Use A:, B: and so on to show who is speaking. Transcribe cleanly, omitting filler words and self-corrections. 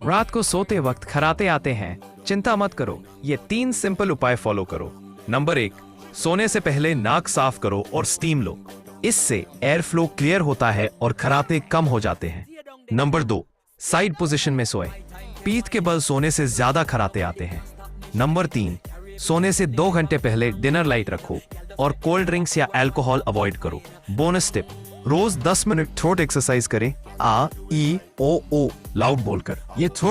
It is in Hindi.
A: रात को सोते वक्त खराते आते हैं, चिंता मत करो, ये 3 सिंपल उपाय फॉलो करो। नंबर 1, सोने से पहले नाक साफ करो और स्टीम लो। इससे एयर फ्लो क्लियर होता है और खराते कम हो जाते हैं। नंबर 2, साइड पोजीशन में सोए, पीठ के बल सोने से ज्यादा खराते आते हैं। नंबर 3, सोने से 2 घंटे पहले डिनर लाइट रखो और कोल्ड ड्रिंक्स या अल्कोहल अवॉइड करो। बोनस टिप, रोज 10 मिनट थ्रोट एक्सरसाइज करें, आ ई ओ ओ लाउड बोलकर। ये थ्रोट